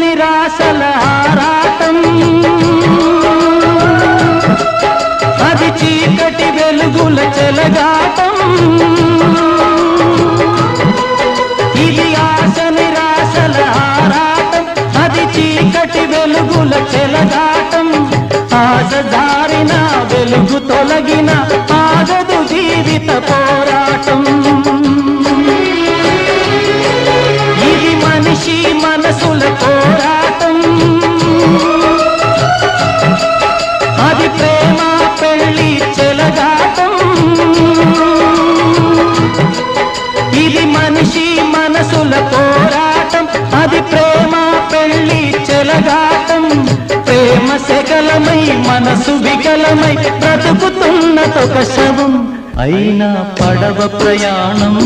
నిరాశల ఆరాటం, అది చీకటి వెలుగుల చెలగాటం. ఇది ఆశ నిరాశల ఆరాటం, అది చీకటి వెలుగుల చెలగాటం. ఆశ జారిన వెలుగు తొలగిన ఆగదు జీవిత పోరాటం. ఇది మనిషి మనసుల పోరాటం, అది ప్రేమ పెళ్లి చెలగాటం. ఇది మనిషి మనసుల పోరాటం, అది ప్రేమ పెళ్లి చెలగాటం. ప్రేమ శకలమై మనసు వికలమై బ్రతుకుతున్నదొక శవం. అయినా పడవ ప్రయాణం